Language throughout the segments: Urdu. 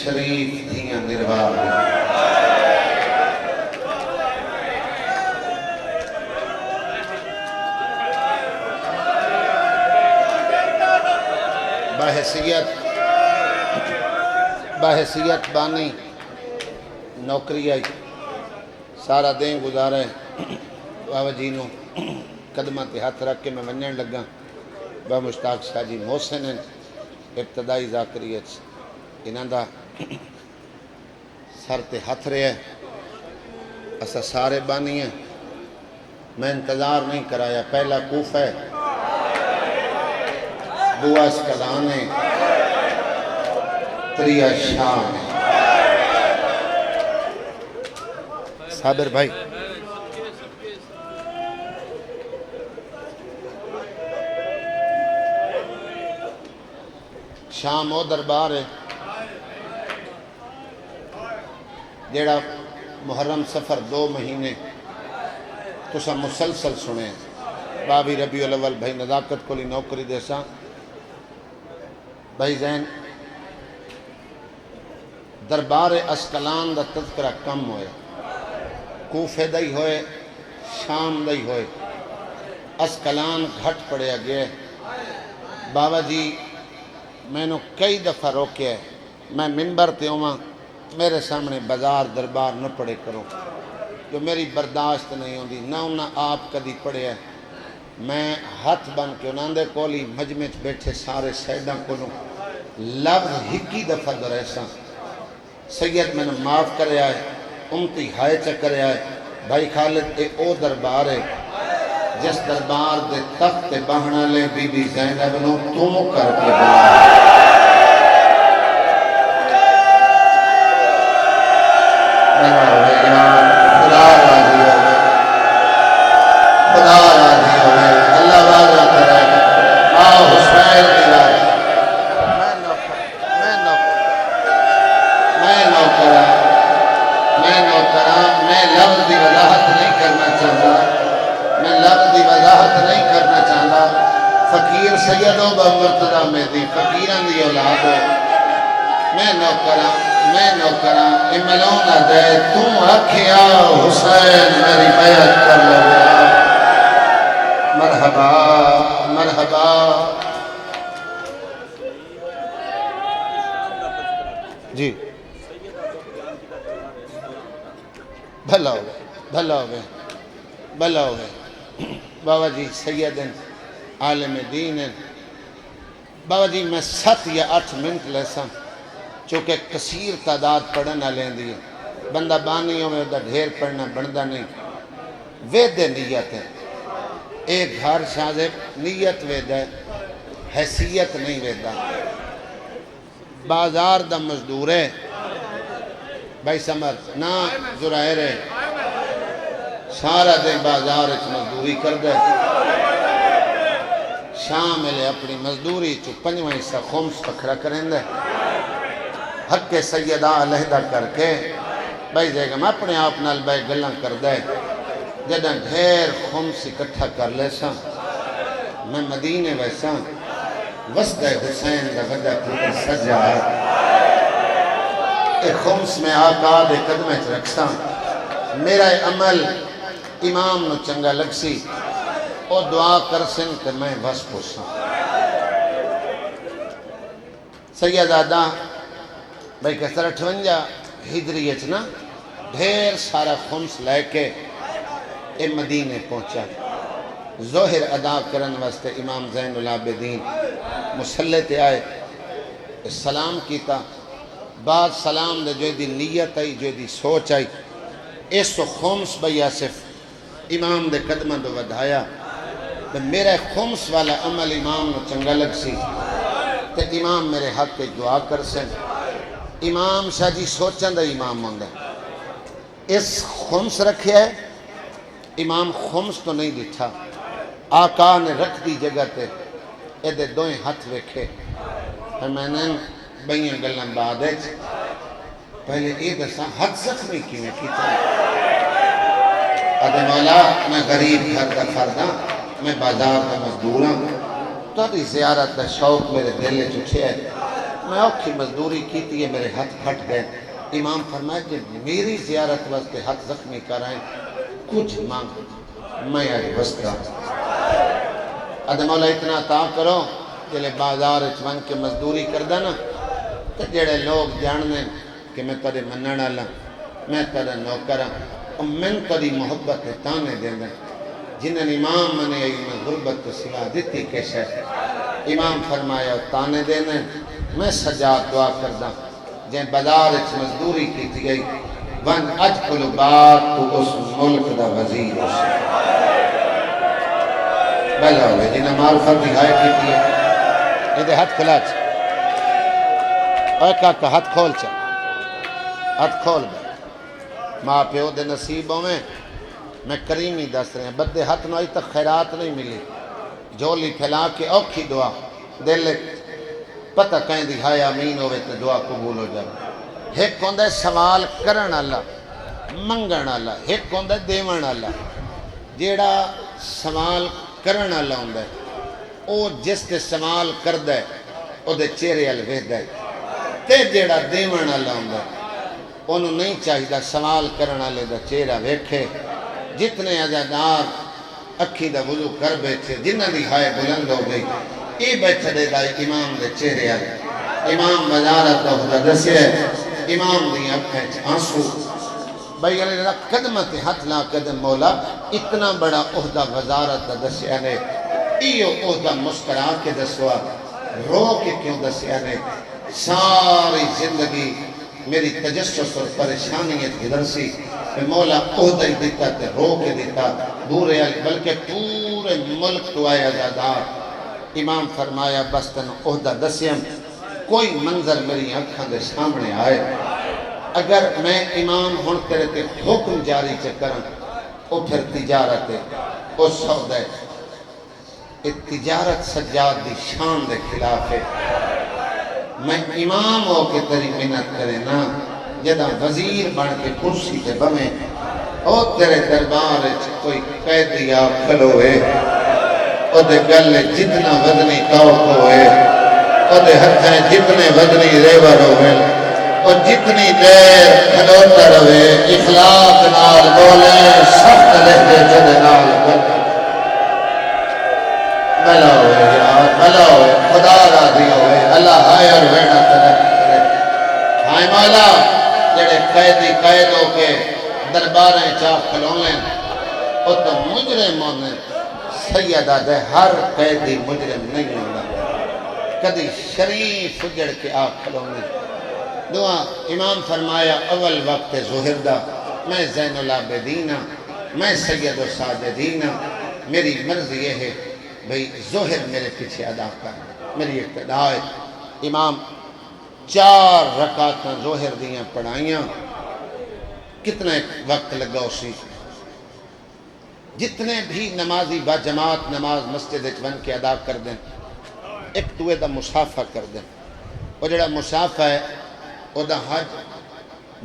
شریف دھیاں نربار بحیثیت بانی نوکری آئی سارا دن گزارے بابا جی نو قدمہ تے ہاتھ رکھ کے میں ونجن لگا بابا مشتاق شاہ جی محسن ابتدائی ذاکریت انہاں دا سر تے ہاتھ رہے اسا سارے بانی ہیں میں انتظار نہیں کرایا پہلا کوفہ ہے دعا اسکلان ہے تریہ شام ہے صابر بھائی شام او دربار ہے جیڑا محرم سفر 2 مہینے تسا مسلسل سنے بابی ربیع الاول بھائی نزاکت کو لی نوکری دیسا بھائی زین دربار اسکلان دا تذکرہ کم ہوئے کوفے دائی ہوئے شام دائی ہوئے اسکلان گھٹ پڑے گئے بابا جی میں نے کئی دفعہ روکے میں منبر تے ہوں میرے سامنے بازار دربار نہ پڑے کروں جو میری برداشت نہیں ہوندی نہ انہاں آپ کدی پڑے ہے میں ہاتھ بن کے انہاں دے کولی مجمع بیٹھے سارے سیداں کولوں لفظ ہکی دفعہ دریساں سید میں نے معاف کرے آئے امتی ہائے چکرے آئے بھائی خالد اے او دربار ہے جس دربار دے تخت بہنا لے بی بی زینب نو تم کر کے بلا خدا راضی ہوئے اللہ واضح کرے ماں حسین دیوار میں لفظ دی وضاحت نہیں کرنا چاہتا فقیر سید و مرتضی مہدی فقیران دی اولاد ہو میں نوکراں املون دے تم آکھیا حسین میری بیعت کر لگا مرحبا جی بھلا ہوئے بابا جی سیدن عالم دین ہیں بابا جی میں 7 یا 8 منٹ لیسا چونکہ کثیر تعداد پڑھنا لیں دی بندہ بانیوں میں ڈھیر پڑھنا بندہ نہیں وید نیت ہے ایک گھر شازب نیت وید ہے حیثیت نہیں ویدہ بازار دا مزدور ہے بھائی سمر نا زرائر ہے سارا دن بازار اچھ مزدوری کر دے شام ملے اپنی مزدوری چو 5 حصہ خمس تکھرا کریں دے حق سیدہ علیحدہ کر کے بھائی جائے گا میں اپنے آپ نال بھائی گلہ کر دے جدہ ڈھیر خمس اکٹھا کر لے سا میں مدینے ویسا وسط حسین دا غدہ پھر سجا ایک خمس میں آقا دے قدمہ چھ رکھسا میرا عمل امام نو چنگا لگ سی اور دعا کر سن کہ میں بس پوسا سید آدھا بھائی کسر 58 ہجری اچنا ڈھیر سارا خمس لے کے اے مدینے پہنچا ظہر ادا کرن واسطے امام زین العابدین مسلح تے آئے سلام کیتا بعد سلام دے جو دی نیت آئی جو دی سوچ آئی اس و خمس بھئی آصف امام دے قدمہ دو ودھایا میرا خمس والا عمل امام نو چنگا لگ سی تے امام میرے حق پہ دعا کر سن امام شاہ جی سوچن دا امام مانگا اس خمس رکھے ہے امام خمس تو نہیں دٹھا آقا نے رکھ دی جگہ تے ایدے دوئیں ہاتھ وکھے میں نے بھئیاں گلن بعد ہے پہلے یہ دسا حد زخمی کیوں کیتا ادھے مولا میں غریب گھر کا فردہ میں بازار کا مزدوراں تو ابھی زیارت کا شوق میرے دل چکے ہے میں اوکھی مزدوری کی میرے ہاتھ پھٹ گئے. امام فرمایا کہ میری زیارت واسطے ہاتھ زخمی کرائیں کچھ مانگ میں آج وسطا ادھے مولا اتنا تا کرو جلے بازار اچھوان کے مزدوری کردہ نا تو جڑے لوگ جاننے کہ میں تیرے مننا لا میں تیرے نوکرہ اور میں تیری محبت تانے دینا جنہاں امام منے آئی میں غربت تو سوا دیتی کیسے امام فرمایا تانے دینے میں سجاد دعا کردہ جن بازار اچھ مزدوری کی تھی گئی وان اج کلو بات تو اس ملک دا وزیر ہو سے بھلا ہوئے جنہاں معرفت دکھائے کی تھی یہ دے ہاتھ کھلا چھا اے کاکا ہاتھ کھول چھا ہاتھ کھول بے ماں پیو دے نصیبوں میں کریمی دس رہے ہیں بدے ہاتھ نوائی تک خیرات نہیں ملی جولی پھیلا کے اوکھی دعا دل پتہ کہیں دکھائے آمین ہوئے تو دعا قبول ہو جائے ایک ہوندہ سوال کرن اللہ منگن اللہ ایک ہوندہ دیون اللہ جیڑا سوال کرن اللہ ہوندہ او جس تے سوال کردہ او دے چہرے الوید ہے تے جیڑا دیون اللہ ہوندہ انہوں نہیں چاہیدہ سوال کرن اللہ دا چہرہ ویکھے جتنے عزادار اکھی دا وضو کر بیٹھے جنہ دکھائے بلند ہو گئی ای بیٹھے دے دائی امام دے چہرے آئے امام وزارت دا خدا دسے امام دی اکھیں آنسو بھائی علیہ اللہ قدمت ہاتھ لا قدم مولا اتنا بڑا عہدہ وزارت دا دسے آنے ایو عہدہ مسکرا کے دسوا رو کے کیوں دسے آنے ساری زندگی میری تجسس اور پریشانیت گدر سی کہ مولا عہدہ ہی دیتا تے رو کے دیتا بورے علی بلکہ پورے ملک تو آئے عزادار امام فرمایا بس تن عہدہ دسیم کوئی منظر میری آنکھاں دے سامنے آئے اگر میں امام ہون تیرے تے حکم جاری چکرن او پھر تجارت ہے او سودہ ہے تجارت سجاد دی شان دے خلاف ہے میں امام ہو کے تیری منت کرے نا جدہ وزیر بن کے کرسی تے بمیں او تیرے دربار کوئی قیدی آپ کھلو ہے او دے گلے جتنا وزنی توق ہوئے او دے ہتھیں جتنے وزنی ریور ہوئے او جتنی دیر کھلوتا روے اخلاق نال بولے سخت لہجے جدے نال بولے بھلا ہوئے یار بھلا ہوئے خدا راضی ہوئے اللہ ہائے اور ویڑا ترقی کرے ہائے مولا جڑے قیدی قیدوں کے درباریں چاپ کھلونے او تو مجرم ہونے سیدہ دے ہر قیدی مجرم نہیں ہونا کدی شریف جڑ کے آپ کھلونے دعا امام فرمایا اول وقت ظہر دا میں زین العابدین میں سید و ساجدین میری مرضی یہ ہے بھئی ظہر میرے پیچھے ادا کر میری اقتداء امام 4 رکعتاں ظہر دیاں پڑھائیاں کتنا وقت لگا اسی جتنے بھی نمازی با جماعت نماز مسجد بن کے ادا کر دیں ایک دوے دا مصافہ کر دیں اور جڑا مصافہ ہے او دا حج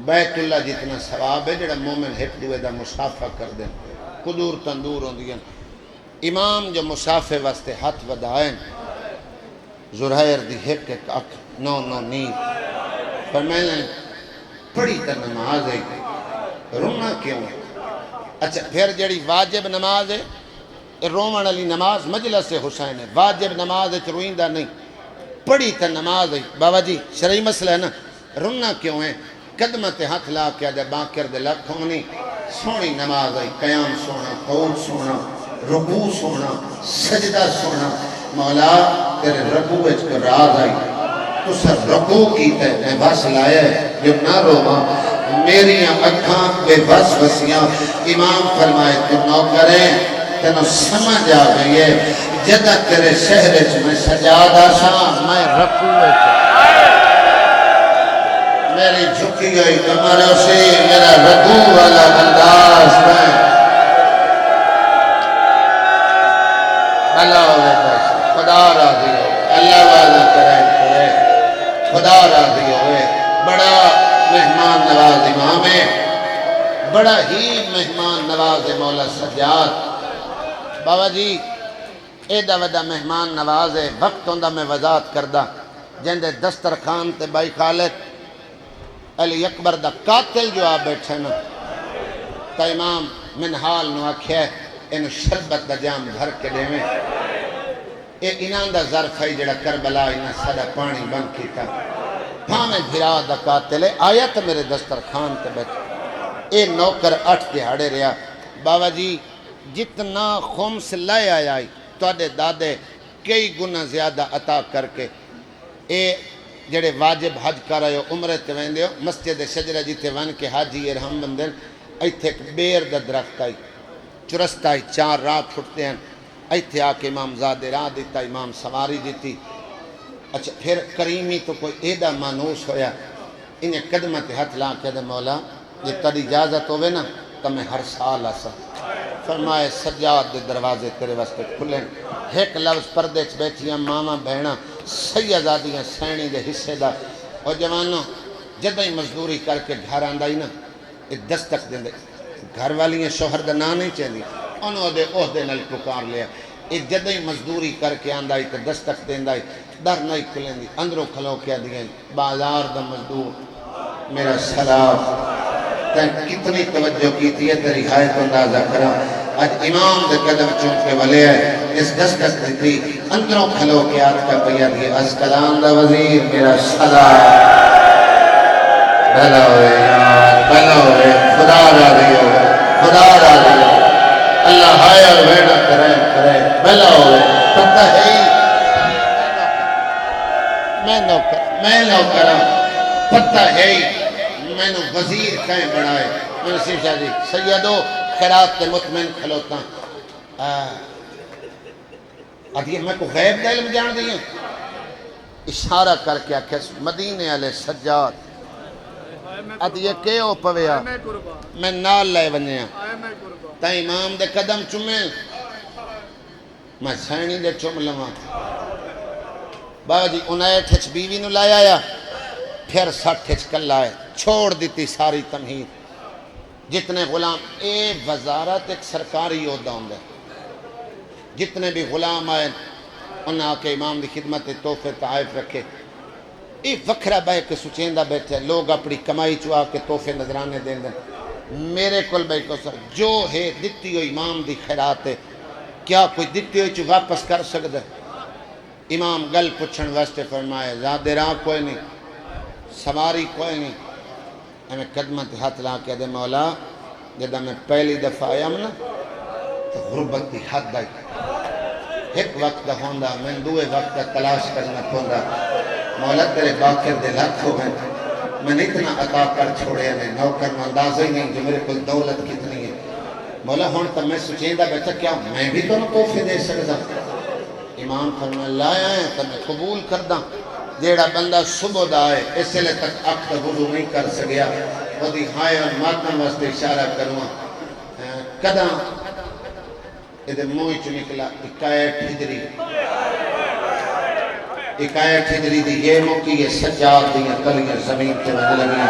بیت اللہ جتنا ثواب ہے جڑا مومن ایک دوے دا مصافہ کر دیں قدور تندور ہوں دیا امام جو مصافہ واسطے ہاتھ ودائیں زرائر دی ایک اک نو نیند پر میں نے پڑھی تا نماز ہے رونا کیوں ہے اچھا پھر جڑی واجب نماز ہے رومن علی نماز مجلس حسین ہے واجب نماز ہے روئندہ نہیں پڑھی تا نماز ہے بابا جی شرعی مسئلہ ہے نا رونا کیوں ہے قدمت ہاتھ لا کے آدھے باکر دے لکھ ہونی سونی نماز ہے قیام سونا قعود سونا رکوع سونا سجدہ سونا مولا تیرے رکوع وچ کو راز آئی تو سر رکوع کی تے بس لائے جو نہ روما میری اکھاں بے بس وسیاں امام فرمائے تو نو کریں تینو سمجھ آ گئی ہے جدہ تیرے شہر میں سجادہ شاہ میں رکوع میری جھکی گئی کمروں سے میرا رکوع والا انداز میں اللہ ہوئے بس خدا راضی ہوئے اللہ والا کرے خدا راضی ہوئے بڑا مہمان نواز امام ہے بڑا ہی مہمان نواز مولا سجاد بابا جی اے دا ودا مہمان نواز ہے وقت ہوندہ میں وضاحت کردہ جندے دسترخان تے بائی خالد علی اکبر دا قاتل جو آپ بیٹھے نا تا امام منحال نو آکھیا ہے انہوں شربت دا جام بھر کے دے میں اے انہاں دا ظرف ہے جڑا کربلا انہاں سڑا پانی بن کیتا پھامے بھرا دا قاتل ہے آیا تا میرے دسترخان تے بیٹھے اے نوکر 8 دہاڑے رہا بابا جی جتنا خمس لائے آئی تو دادے کئی گنا زیادہ عطا کر کے اے جڑے واجب حج کر رہے ہو عمرے تے ویندے ہو مسجد شجرہ جیتے ون کے حاجی ارحم بندن ایتھے ایک بیر دا درخت آئی چرست آئی 4 راہ پھٹتے ہیں ایتھے آکے امام زادے راہ دیتا امام سواری دیتی اچھا پھر کریمی تو کوئی ایدہ مانوس ہویا انہیں قدمت ہاتھ لا کے دے مولا یہ تری اجازت ہوئے نا تو میں ہر سال آسا فرمائے سجاد دے دروازے تیرے واسطے کھلیں ایک لفظ پردے چ بیٹھیاں ماما بہنا سیدادیاں سینی دے حصے دا اور جوانوں جدہ ہی مزدوری کر کے گھر آندائی نا ایک دستک دیں دے گھر والی ہیں شوہر دا نا نہیں چاہیے انہوں دے عہدے نل پکار لیا ایک جدہ ہی مزدوری کر کے آندائی تو دستک دیں دائی در نہیں کھلیں دی اندروں کھلو کیا دیں بازار دا مزدور میرا سلام تین کتنی توجہ کی تھی ہے تیری حایت اندازہ کرا آج امام دے قدم چونکے والے ہے اس دستک دیتی اندروں کھلو کے آت کا پیا دیئے اسکلان دا وزیر میرا سلام بھلا ہوئے یار بھلا ہوئے خدا را دیو خدا را دیو اللہ ہائے اور ویڑا کرے بھلا ہوئے پتہ ہے ہی میں نوکرہ پتہ ہے ہی میں نے وزیر کہیں بڑھائے میں نے سیف شاہ جی سیدو خیرات کے مطمئن کھلوتا ادھیے میں کو غیب دا علم جان دیا اشارہ کر کے آکھے مدینے علیہ سجاد ادھیے کے او پویا میں نال لائے ونیا تا امام دے قدم چمیں میں سینی دے چم لما بابا جی انہیں ٹھچ بیوی نو لائے آیا پھر 60 کل آئے چھوڑ دیتی ساری تمہید جتنے غلام اے وزارت ایک سرکاری عہدہ ہوندے جتنے بھی غلام آئے انہیں آکے امام دی خدمت تحفے تحائف رکھے اے وکھرا بے کے سچیندہ بیٹھے لوگ اپنی کمائی چوا کے تحفے نظرانے دیں دیں میرے کل بے کو سر جو ہے دیتی ہو امام دی خیرات ہے کیا کوئی دیتی ہو چو واپس کر سکتے امام گل پچھن واسطے فرمائے زیادہ راہ کوئی نہیں سواری کوئی نہیں ہمیں قدمت ہاتھ لا کے دے مولا جدہ میں پہلی دفعہ آیا ہم نا تو غربت کی حد آئی ایک وقت دا ہوندہ میں دوئے وقت دا تلاش کرنا ہوندہ مولا تیرے باکر دے لکھ ہو گئے میں نے اتنا عطا کر چھوڑے ہیں نوکر میں اندازہ ہی نہیں جو میرے کل دولت کتنی ہے مولا ہون تب میں سچیندہ بیٹھا کیا میں بھی تو توفے دے سکتا امام فرمائے لائے ہیں تب میں قبول کردہ جیڑا بندہ صبح دا آئے اس لئے تک اب تک وضو نہیں کر سکیا وہ دی ہائے اور ماتم واسطے اشارہ کروں قدم ادھے موئی چو نکلا 21 ہجری 21 ہجری دی یہ موقعی یہ سجاد دیا کلیاں زمین کے بند لگی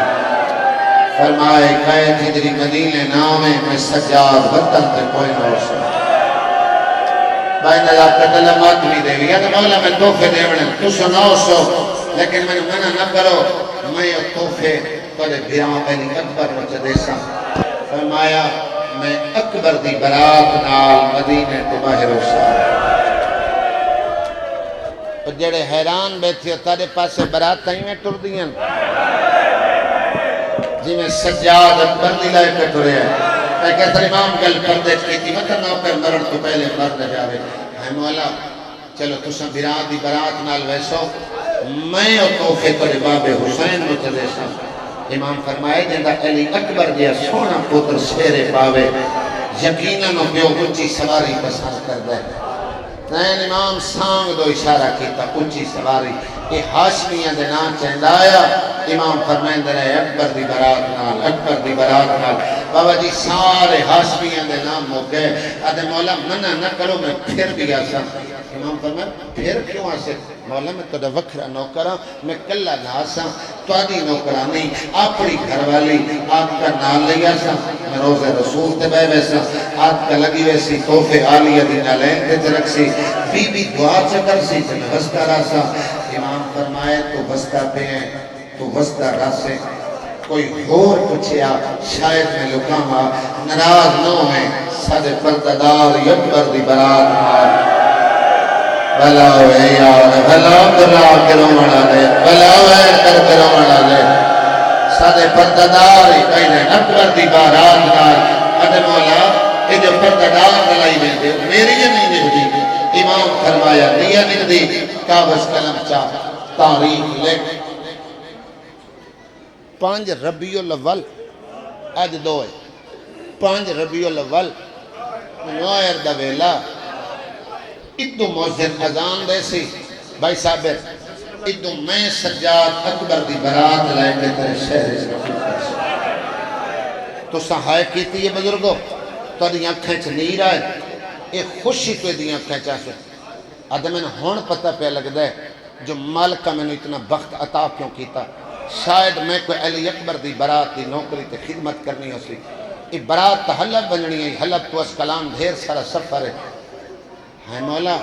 فرمائے 21 ہجری مدینے نامے میں سجاد وطن تے کوئی نوشہ بھائی نظر قتل ماتمی دے گیا تو مولا میں توفے دے بڑھیں تو سنو سو لیکن میں منع نہ کرو میں یہ توفے تولے بیان علی اکبر وچہ دیسا فرمایا میں اکبر دی برات نال مدینے تو باہر ہو سا اور جڑے حیران بیٹھی ہو تارے پاسے برات تائیں میں ٹر دیا جی میں سجاد اکبر دی لائے پہ ٹرے ہیں میں کہتا امام گل پردے کی تھی مطلب نوکر مرن تو پہلے مرد جاوے ہے مولا چلو تساں برات دی برات نال ویسو میں او توفے تولے باب حسین متدے سا امام فرمائے جندہ علی اکبر جیا سونا پتر سیرے پاوے یقیناً پیو اچھی سواری پسند کر دے تین امام سانگ دو اشارہ کیتا اچھی سواری یہ ہاشمیہ دے نام چہندہ آیا امام فرمائن دے رہے اکبر دی برات نال اکبر دی برات نال بابا جی سارے ہاشمیہ دے نام ہو گئے آدھے مولا منع نہ کرو میں پھر بھی آسا امام فرمائن پھر کیوں آسے مولا میں تو وکھرا نوکرہ میں کلہ ناسا تو آدھی نوکرہ نہیں اپنی گھر والی آپ کا نال لیا سا میں روز رسول تے بے ویسا آپ کا لگی ویسی توفے آلیہ دی نالین تے رکھ سی بی بی دعا چکر سی تے میں بس کرا سا امام فرمائے تو وسطہ پہ ہیں تو وسطہ راسے کوئی اور پچھیا شاید میں لکاما نراز نہ ہوئے سادے پرددار یکبر دی برات مار بھلا ہوئے یار بھلا کرا کرو مڑا لے بھلا ہوئے کرو مڑا لے سادے پرددار کہنے اکبر دی برات مار ادھے مولا یہ جو پرددار بلائی میں دے میری یہ نہیں نکتی امام فرمایا دیا نکتی کاغذ قلم چاہ تاریخ لکھ 5 ربیع الاول اج دو ہے 5 ربیع الاول نوائر دا ویلا ادو موزن ازان دے سی بھائی صابر ادو میں سجاد اکبر دی برات لائے کے ترے شہر اس رفیق تو سہائے کیتی یہ بزرگو تو دیاں کھینچ نہیں رہا ہے ایک خوشی تو دیاں کھینچا سے آدھے میں ہون پتہ پہ لگ دے جو مالکہ میں نے اتنا بخت عطا کیوں کیتا شاید میں کوئی علی اکبر دی برات دی نوکری تے خدمت کرنی ہو سی یہ برات تا حلب بننی ہے حلب تو اس کلام دھیر سارا سفر ہے مولا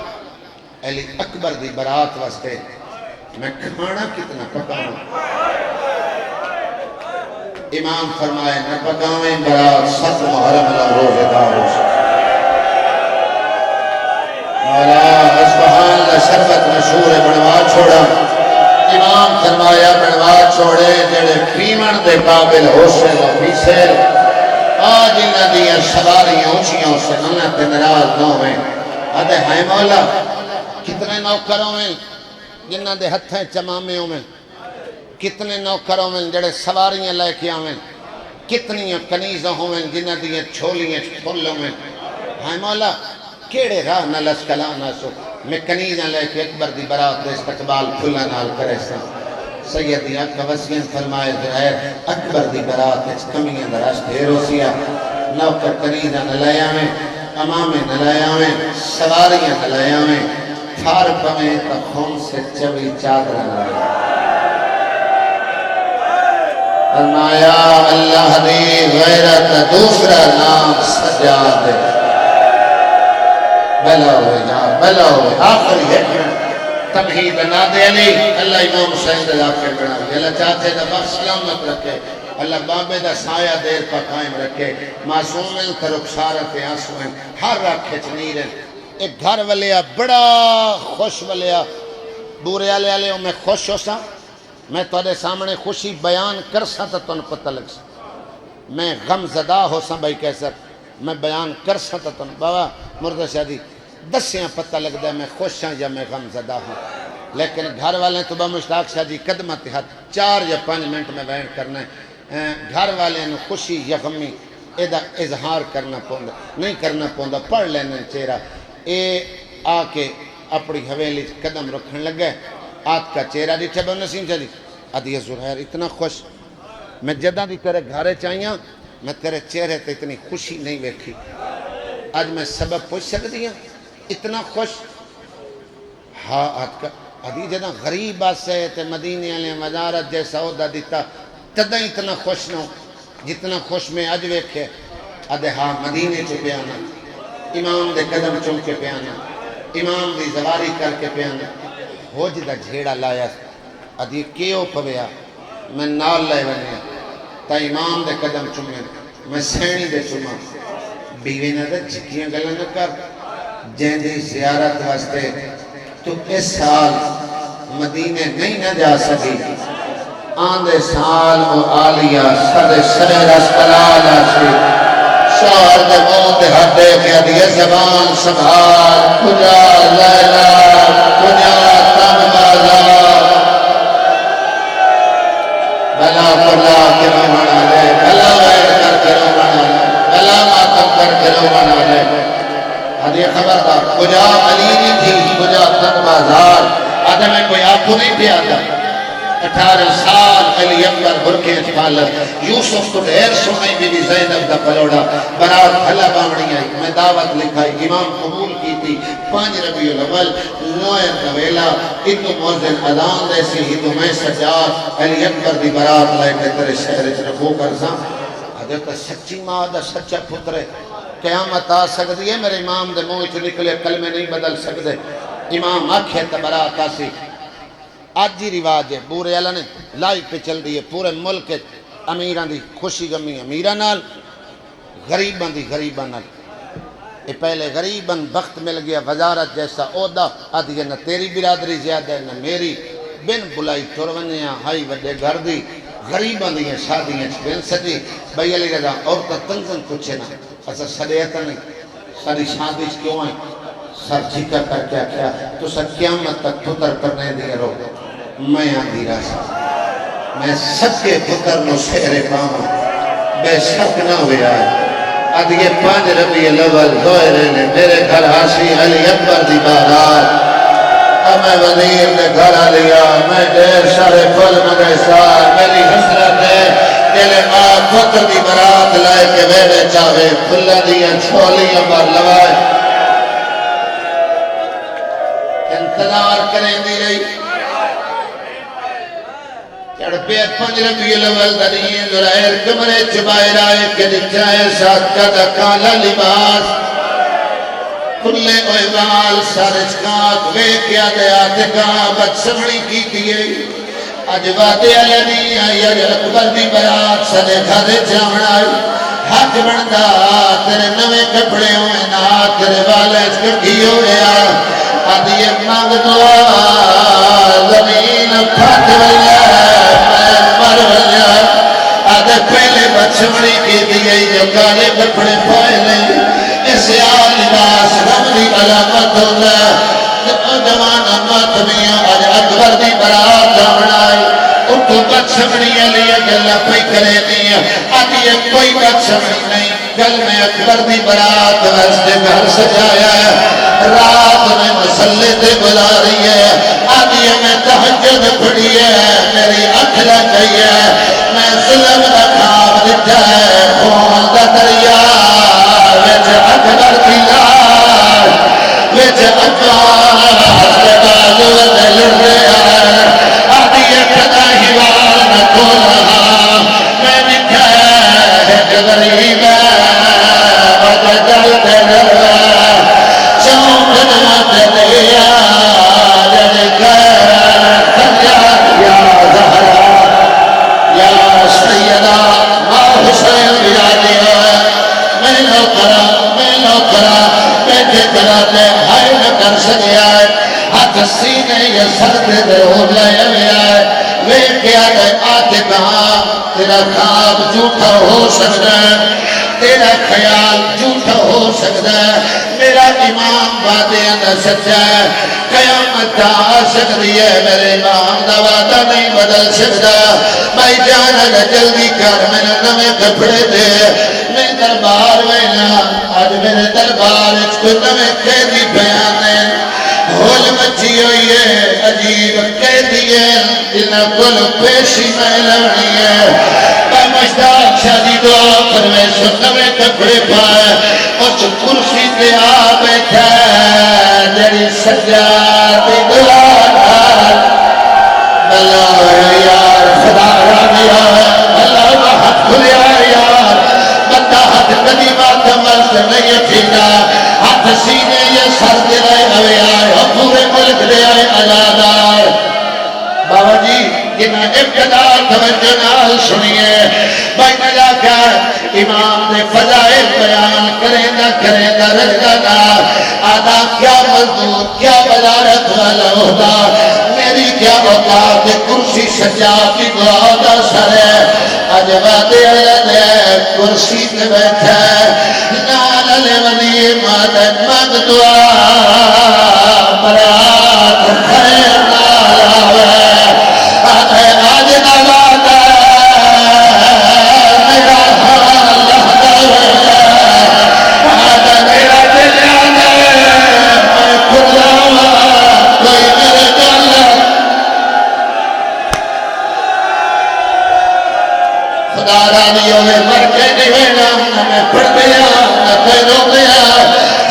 علی اکبر دی برات واسطے میں کھانا کتنا پکاؤں امام فرمائے نہ پکاویں برات 7 محرم اللہ روزے دار ہو سکتا مولا اسفحان کا شربت مشہور بنوا چھوڑا امام فرمایا بنوا چھوڑے جڑے پیمن دے قابل حسن و پیسے آج انہاں دیا سواریاں اونچیاں سے اللہ تے ناراض نہ ہوئے آدھے ہائے مولا کتنے نوکروں میں جنہاں دے ہتھیں چمامے ہوئے کتنے نوکروں میں جڑے سواریاں لے کے آویں کتنی کنیزوں ہوئے جنہاں دیا چھولیاں پھلوں میں ہائے مولا کیڑے راہ نہ لسکلا نہ سو میں کنیزاں لے کے اکبر دی برات دے استقبال پھلا نال کرے سا سیدی آقا وسیعن فرمائے ظاہر اکبر دی برات اس کمیاں دراش دھیرو سیا نوکر کنیزاں نہ لے آویں امامیں نہ لے آویں سواریاں نہ لے آویں تھار پمیں تا خون سے چوی چادر نہ لے فرمایا اللہ دی غیرت دوسرا نام سجاد ہے بلا ہوئے جا بلا ہوئے آخری حکمت تمہید نہ دے علی اللہ امام حسین دا لاکر بنا دے اللہ چاہتے دا بخش سلامت رکھے اللہ بابے دا سایہ دیر پر قائم رکھے معصومن کا رخسارت آنسویں ہر رکھے چنیرن ایک گھر والیا بڑا خوش والیا بورے آلے آلے میں خوش ہو سا میں تودے سامنے خوشی بیان کر سا تا تن پتہ لگ سا میں غم زدہ ہو سا بھائی کیسر میں بیان کر سا تا تن بابا مردہ شادی دسیاں پتہ لگ دے میں خوش ہاں یا میں غم زدہ ہوں لیکن گھر والے تو با مشتاق شادی قدمہ تحت 4 یا 5 منٹ میں بیان کرنا ہے گھر والے نے خوشی یا غمی ایدہ اظہار کرنا پوندا نہیں کرنا پوندا پڑھ لینے چہرہ اے آکے اپنی حویلی قدم رکھن لگ گئے آت کا چہرہ دیٹھے بہن نسیم شادی آدھی زہر اتنا خوش میں جدہ دی تیرے گھارے چاہیاں میں تیرے چہرے تے اتنی خوشی نہیں بیٹھی آج میں سبب پوچھ سکتی ہوں اتنا خوش ہاں آدھی جدہ غریب آسے تے مدینے علیہ مزارت جیسا عہدہ دیتا تدہ اتنا خوش نہ ہو جتنا خوش میں آج ویکھے آدھے ہاں مدینے چو پیانا امام دے قدم چون کے پیانا امام دی زواری کر کے پیانا ہو جدہ جھیڑا لایا آدھی کیوں پویا میں نال لائے بنیا تا امام دے قدم چومیں میں سینی دے چوما بیوی نہ دے جھکیاں گلہ نہ کر جن دی زیارت واسطے تو اس سال مدینے نہیں نہ جا سکی آندے سال و آلیا سر شہر اسکلالا سی شہر دے موت ہٹے کہ دیئے زبان سبھال کجا لیلہ کجا تن بازار بلا کلا کے رومانا لے بلا ویر کر کے رومانا لے بلا ماتم کر کے رومانا لے حدیع خبر تھا کجا علی نہیں تھی کجا تن بازار آدھے میں کوئی آنکھوں نہیں پہ آتا 18 سال علی اکبر برکے اتفالت یوسف تو ڈھیر سنائی بی بی زینب دا پلوڑا برات بھلا باوڑی آئی میں دعوت لکھائی امام قبول کی تھی 5 ربیع الاول 9 نویلا اتو موزن ادان دے سی اتو میں سجاد علی اکبر دی برات لائے کہ تیرے شہر اچھ رکھو کر ساں حضرت سچی ماں دا سچا پترے قیامت آ سکتی ہے میرے امام دے منہ اچھ نکلے کلمے نہیں بدل سکتے امام آکھے تا برات آسی آج ہی رواج ہے بورے اللہ نے لائف پہ چل رہی ہے پورے ملک امیران دی خوشی غمی امیران نال غریبان دی غریبان نال یہ پہلے غریبان بخت مل گیا وزارت جیسا عہدہ آدھی نہ تیری برادری زیادہ ہے نہ میری بن بلائی ترونیاں ہائی وڈے گھر دی غریبان دی شادیاں بن سجی بھائی علی رضا عورتہ تنزن کچھے نا ایسا صدیعتا نہیں ساری شادی کیوں آئیں سر جھکا کر کیا کیا تو سر قیامت تک پتر کرنے دیا رو میں آدھی راسا میں سب کے پتر نو شہر پاؤں بے شک نہ ہویا ہے اد یہ 5 ربیع الاول ظاہرے نے میرے گھر آشی علی اکبر دی بارات میں وزیر نے گھر آلیا میں دیر سارے پھل مگے سار میری حسرت ہے دل ماں پتر دی برات لائے کے بیڑے چاہے پھلا دیا چھولیاں بار لوائے انتظار کریں دی رہی چڑھ پہ 5 ربیع الاول دنین ذرائر کمرے چبائے رائے کے دکھائے ساتھ کا دکالا لباس کھلے اویوال سارج کاک وے کیا دیا دکا بچ سمڑی کی دیئے آج وعدے علمی آئی آج اکبر دی برات سدے گھادے جامن آئی حق بندہ تیرے نوے کپڑے ہوئے نا تیرے والے چکٹھی ہوئے آج یہ مانگ دعا زمین پھٹ ویا مر ویا آج پہلے بچ سمڑی کی دیئے جو کالے کپڑے پائے لیں اسے لباس رمضی علامت ہوگا جوان امت میاں آج اکبر دی برات جامنائی ان کو بچ سمڑی علیہ گلہ پہ کرے دیا آج یہ کوئی بچ سمڑی نہیں کل میں اکبر دی برات ویسے گھر سجایا ہے رات میں مسلح تے بلا رہی ہے آج یہ میں تحجد پڑی ہے میری اکھلا چاہیے میں ظلم دا خواب دکھا ہے خون دا دریا ویچ اکبر کی لار ویچ اکبر سے بازو دے لڑ رہا ہے آدھی اکھدا ہیوال نہ کھولا میں نکھا ہے جو غریب ہے وجہ جل دے لڑ رہا چونک نمت دیا جل کر فریاد یا زہرا یا سیدہ ماں حسین بیادی ہے میں نو کرا بیٹھے کراتے ہائے نہ کر سکیا ہے ہاتھ سینے یا سر دے دے ہو لائے ہویا ہے وہ کیا گئے آتے کہاں تیرا خواب جھوٹا ہو سکتا ہے تیرا خیال جھوٹا ہو سکتا ہے میرا امام وعدے اندر سچا ہے قیامت آ سکتی ہے میرے امام دا وعدہ نہیں بدل سکتا بھائی جان اگر جلدی کر میں نے نوے کپڑے دے میں دربار وینا آج میرے دربار اس کو نوے قیدی بیانے ہول مچی ہوئی ہے عجیب قیدی ہے جنہ کل پیشی میں لڑنی ہے مشتاق شادی دعا پرویش نوے کپڑے پائے اس کرسی پہ آ بیٹھا جڑی سجادی دعا بلا یار خدا رانی ہے بلا بہت کھلیا یار بندہ ہاتھ قدیمات مرد نہیں تھینا ہاتھ سینے یہ سر دے رہے ہوئے آئے پورے ملک دے آئے علادار بابا جی جنہ ابتدار توجہ نال سنیے بھائی ملا کر امام نے فضائل بیان کرے نہ رجدہ نال آدھا کیا مزدور کیا بلارت والا ہوتا میری کیا اوقات کرسی سجا کی دعا دا سر ہے آج وعدے دے کرسی تے بیٹھا نال علی ولی مادت مد دعا برات خیر نال آوے آج نواد میرا حال لہدا آج میرا دلیان میں کھلاوا کوئی میرے گل خدا رانی ہوئے مر کے نہیں نہ میں پڑھ دیا نہ کوئی رو دیا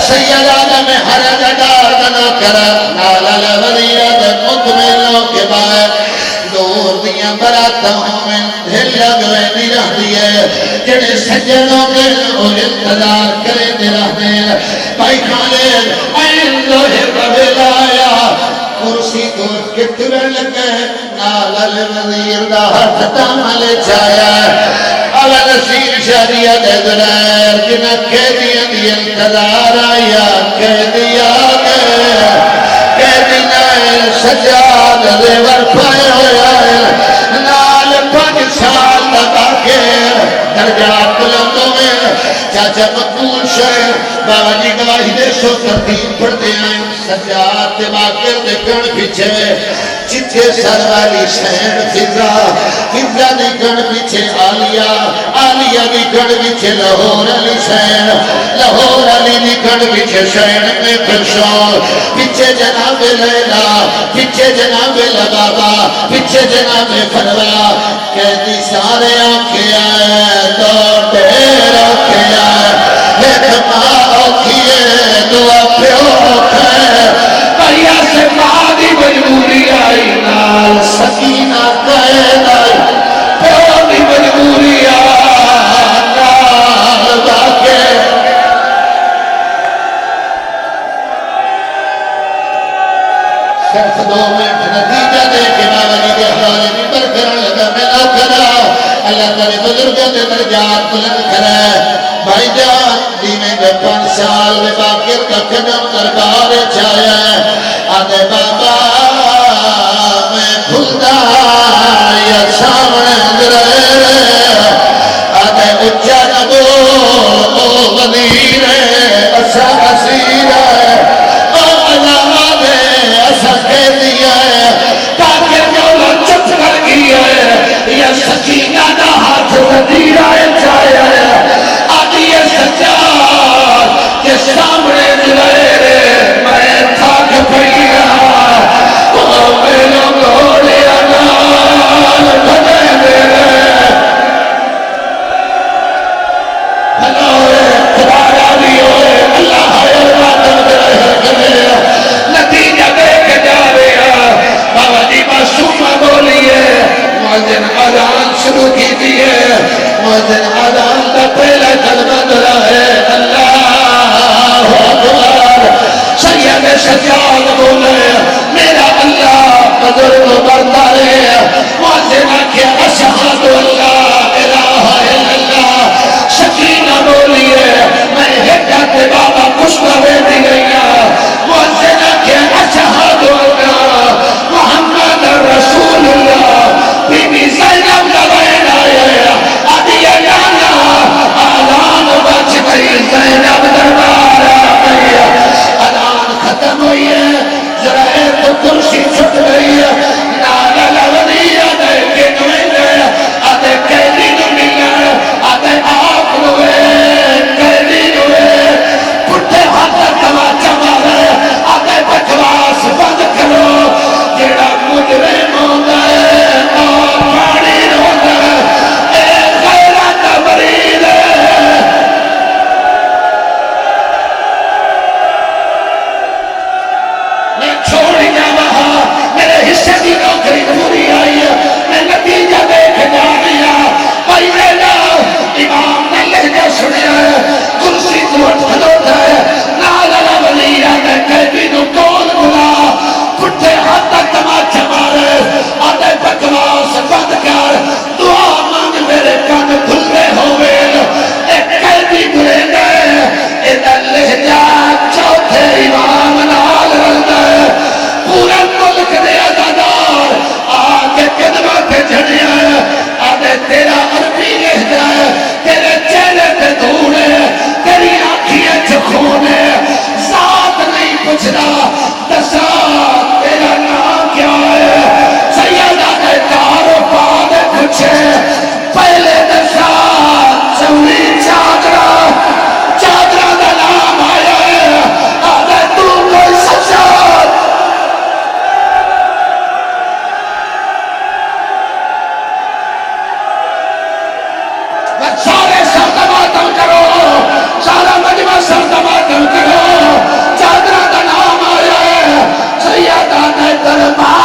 سیدہ میں ہر جگہ نہ کرا نالا لولیت مکملوں کے بعد دور دیاں براتاں میں دھل لگوے دی رہتی ہے جڑے سجنوں کے اور انتظار کرے دی رہتے ہیں بھائی خالد این لوہے پہ لایا کرسی دوست کتنے لگے نال وزیر دا ہاتھ دامل چایا اول نصیر شہریہ دے درائر جنہ قیدیاں دی انتظار آیا قیدیاں گئے قیدیاں سجاد دے ورپائے ہویا نال 5 سال لگا کے درجات بلندوں میں چاچا مقبول شہر بابا جی گواہی دے سو ترتیب پڑھتے ہیں سجاد دے باقر دے کن پیچھے چچے سر والی شہر فضا فضا دے کن پیچھے آلیہ دے کن پیچھے لاہور علی شہر لاہور علی دے کن پیچھے شہر میں پرشور پیچھے جناب لیلہ پیچھے جناب لبابا پیچھے جناب فروا قیدی سارے آنکھیں آئے دو دیر آنکھیں آئے ایک ماں آنکھیں دعا پیو آنکھیں بھائیہ سے ماں دی مجبوری آئی نال سکینہ قید آئی پیو دی مجبوری آئی نال باقے صرف 2 منٹ نتیجہ دے کے بابا جی دے حوالے ممبر کرن لگا ملا کرا اللہ تعالی بزرگوں دے درجات بلند کرے بھائی جان دینے میں 5 سال میں باقر کا قدم دربار چایا ہے آدھے بابا میں کھلدا یا سامنے درے آدھے اچھا نبو او وزیر اسا اسیر او علامہ اسا قیدی ہے باقر مولا چپ کر گیا ہے یا سکینہ دا ہاتھ وزیر آئے چایا ہے آدھی یہ سجاد کے سامنے دلائے میں تھاک پڑیا میرا گھوڑیا نال بھنے میرے بھلوئے خدایا بھی ہوئے اللہ حیرات کرے نتیجہ دیکھ جا رہا بابا جی معصومہ بولیے مؤذن اذان شروع کی دیئے مؤذن اذان کا پہلا کلمہ دلا ہے اللہ اکبر سید سجاد بولے میرا اللہ بزرگ بڑھتا رہے مؤذن آکھے اشہد اللہ الہ الا اللہ سکینہ بولیے میں حجت بابا کشتوے دی گئیا مؤذن آکھے اشہد اللہ محمد رسول اللہ بی بی زینب لبین آئے آدھیا جانا آلان بچ گئی زینب دربار آئی آلان ختم ہوئی ہے ذرا ایک کرسی چھٹ گئی ہے نالا لونی آدھے کنویں گئے آدھے قیدی نمی گئے آدھے آپ ہوئے قیدی ہوئے پٹھے ہاتھ تماچا مارے آدھے بکواس بند کرو جیڑا مجرم ہوتا ہے اور پانی ہوتا ہے اے غیرت مرید میں چھوڑی جا وہاں میرے حصے کی نوکری پوری آئی ہے میں نتیجہ دیکھ جا رہا بھائی میرا امام نے لہجہ سنیا ہے کرسی تو اٹھ کھلوتا ہے نالا ولی آدھے قیدی نو کول بلا پٹھے ہاتھ تماچا مارے آدھے بکواس بند کر دعا مانگ میرے کان کھلے ہوئے ایک قیدی گرے گئے ادھا لہجہ چوتھے امام نال رلدہ ہے پورا ملک دے عزادار آکے قدمہ پہ جھڑیا ہے آدھے تیرا عربی لہجہ ہے تیرے چہرے پہ دھول ہے تیری آنکھیں چخون ہے ذات نہیں پوچھنا دسا تیرا نام کیا ہے سیدہ نے کارو پانے پوچھے پہلے دسا چوری چادرہ دا نام آیا ہے آدھے تو کوئی سجاد سارے سردماتم کرو سارا مجمع سردماتم کرو چادرہ دا نام آیا ہے سیدہ نے دربار